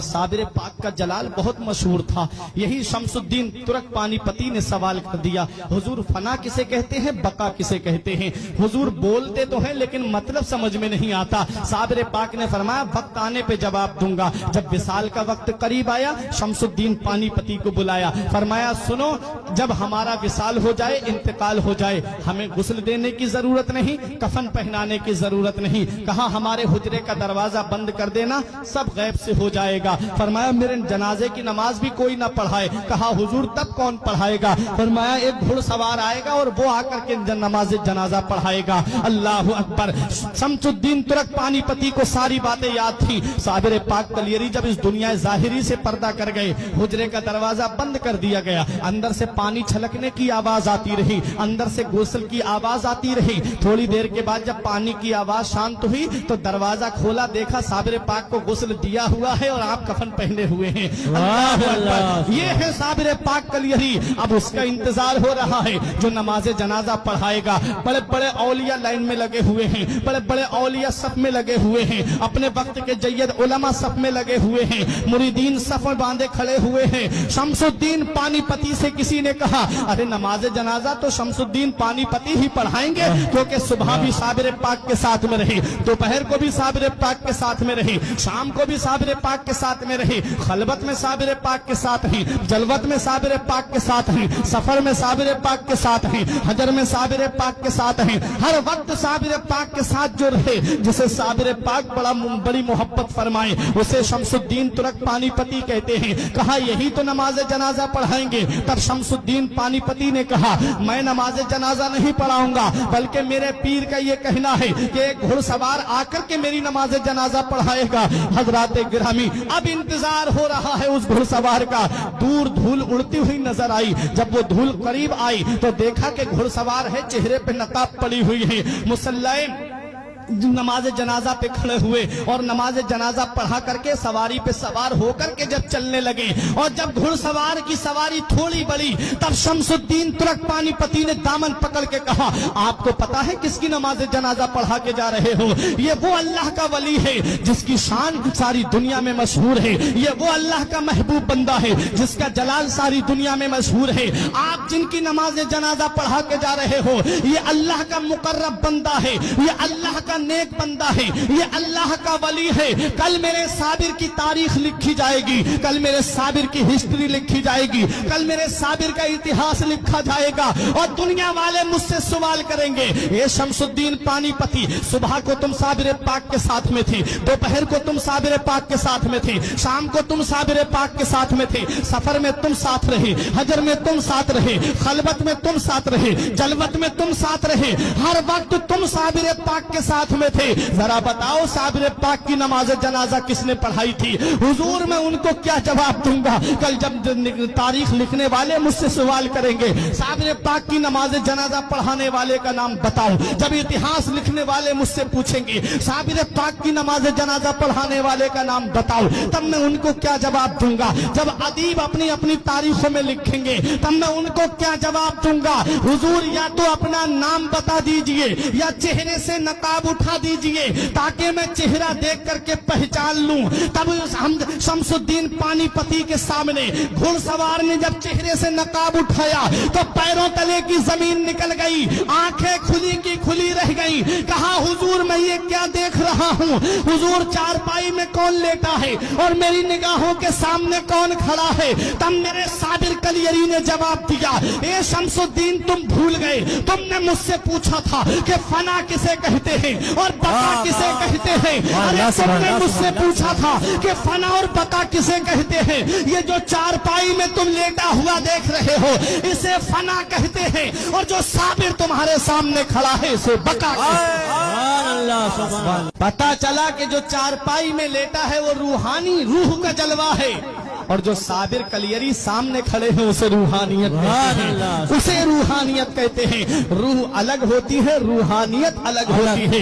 साबिर पाक का जलाल बहुत मशहूर था। यही शमसुद्दीन तुर्क पानीपती ने सवाल कर दिया, हुजूर फना किसे कहते हैं, बका किसे कहते हैं? हुजूर बोलते तो हैं लेकिन मतलब समझ में नहीं आता। साबिर पाक ने फरमाया वक्त आने पे जवाब दूंगा। जब विसाल का वक्त करीब आया, शमसुद्दीन पानीपती को बुलाया, फरमाया सुनो, जब हमारा विसाल हो जाए, इंतकाल हो जाए, हमें गुस्ल देने की जरूरत नहीं, कफन पहनाने की जरूरत नहीं। कहा हमारे हुजरे का दरवाजा बंद कर देना, सब गैब से हो जाएगा। फरमाया मेरे जनाजे की नमाज भी कोई ना पढ़ाए। कहा हुजूर तब कौन पढ़ाएगा? फरमाया एक घुड़सवार आएगा और वो आकर के नमाज जनाजा पढ़ाएगा। अल्लाह अकबर। शमसुद्दीन तुर्क पानीपती को सारी बातें याद थी। साबिर पाक कलियरी जब इस दुनिया जाहिरी से पर्दा कर गए, हुजरे का दरवाजा बंद कर दिया गया, अंदर से पानी छलकने की आवाज आती रही, अंदर से गुस्ल की आवाज आती रही। थोड़ी देर के बाद जब पानी की आवाज शांत हुई तो दरवाजा खोला, देखा साबिर पाक को गुस्ल दिया हुआ है और आप कफन पहने हुए हैं। ये है साबिर पाक कलियरी। अब उसका इंतजार हो रहा है जो नमाज जनाजा पढ़ाएगा। बड़े बड़े औलिया लाइन में लगे हुए हैं, बड़े बड़े औलिया सफ में लगे हुए हैं, अपने वक्त के जय्यद उलमा सफ में लगे हुए हैं, मुरीदीन सफ में बांधे खड़े हुए हैं। शमसुद्दीन पानीपती से किसी ने कहा अरे नमाज जनाजा तो शमसुद्दीन पानीपती ही पढ़ाएंगे, क्योंकि सुबह भी साबिर पाक के साथ में रहे, दोपहर को भी साबिर पाक के साथ में रहे, शाम को भी साबिर पाक के साथ में रहे, खलबत में साबिर पाक के साथ हैं, जलवत में साबिर पाक के साथ हैं, सफर में साबिर पाक के साथ हैं, हजर में साबिर पाक के साथ हैं। हर वक्त साबिर पाक के साथ जो रहे, जिसे साबिर पाक बड़ी मोहब्बत फरमाए, उसे शमसुद्दीन तुर्क पानीपती कहते हैं। कहा यही तो नमाज जनाजा पढ़ाएंगे। तब शमसुद्दीन पानीपती ने कहा मैं नमाज जनाजा नहीं पढ़ाऊंगा, बल्कि मेरे पीर का ये कहना है कि एक घुड़सवार आकर के मेरी नमाज जनाजा पढ़ाएगा। हजरात गिरामी, अब इंतजार हो रहा है उस घुड़सवार का। दूर धूल उड़ती हुई नजर आई। जब वो धूल करीब आई तो देखा कि घुड़सवार है, चेहरे पे नकाब पड़ी हुई है, मुसल्ले नमाज जनाजा पे खड़े हुए और नमाज जनाजा पढ़ा करके सवारी पे सवार होकर के जब चलने लगे, और जब घुड़सवार की सवारी थोड़ी बड़ी, तब शमसुद्दीन तुर्क पानीपती ने दामन पकड़ के कहा आपको पता है किसकी नमाज जनाजा पढ़ा के जा रहे हो? ये वो अल्लाह का वली है जिसकी शान सारी दुनिया में मशहूर है, ये वो अल्लाह का महबूब बंदा है जिसका जलाल सारी दुनिया में मशहूर है। आप जिनकी नमाज जनाजा पढ़ा के जा रहे हो, ये अल्लाह का मुकर्रब बंदा है, ये अल्लाह का नेक बंदा है, ये अल्लाह का वली है। कल मेरे साबिर की तारीख लिखी जाएगी, कल मेरे साबिर की हिस्ट्री लिखी जाएगी, कल मेरे साबिर का इतिहास लिखा जाएगा और दुनिया वाले मुझसे सवाल करेंगे ये शमसुद्दीन पानीपती, सुबह को तुम साबिर पाक के साथ में थे, दोपहर को तुम साबिर पाक के साथ में थे, शाम को तुम साबिर पाक के साथ में थे, सफर में तुम साथ रहे, हजर में तुम साथ रहे, खलबत में तुम साथ रहे, जलवत में तुम साथ रहे, हर वक्त तुम साबिर पाक के साथ में थे। जरा बताओ साबिर पाक की नमाज जनाजा किसने पढ़ाई थी? हुजूर मैं उनको क्या जवाब दूंगा? कल जब तारीख लिखने वाले मुझसे सवाल करेंगे साबिर पाक की नमाज जनाजा पढ़ाने वाले का नाम बताओ, जब इतिहास लिखने वाले मुझसे पूछेंगे साबिर पाक की नमाज जनाजा पढ़ाने वाले का नाम बताओ, तब मैं उनको क्या जवाब दूंगा? जब अदीब अपनी अपनी तारीखों में लिखेंगे तब मैं उनको क्या जवाब दूंगा? हुजूर या तो अपना नाम बता दीजिए या चेहरे से नकाब उठा दीजिए ताकि मैं चेहरा देख करके पहचान लूं। तब हम शमसुद्दीन पानीपती के सामने घुड़सवार ने जब चेहरे से नकाब उठाया तो पैरों तले की जमीन निकल गई, आंखें खुली की खुली रह गई। कहा हुजूर मैं ये क्या देख रहा हूँ? हुजूर चारपाई में कौन लेटा है और मेरी निगाहों के सामने कौन खड़ा है? तब मेरे साबिर कलियरी ने जवाब दिया ए शमसुद्दीन तुम भूल गए, तुमने मुझसे पूछा था कि फना किसे कहते हैं और बका किसे कहते हैं। अरे तुमने मुझसे पूछा था कि फना और बका किसे कहते हैं। ये जो चारपाई में तुम लेटा हुआ देख रहे हो इसे फना कहते हैं, और जो साबिर तुम्हारे सामने खड़ा है इसे बका कहते हैं। पता चला कि जो चारपाई में लेटा है वो रूहानी रूह का जलवा है, और जो साबिर कलियरी सामने खड़े हैं उसे रूहानियत कहते हैं, उसे रूहानियत कहते हैं। रूह अलग होती है, रूहानियत अलग होती है।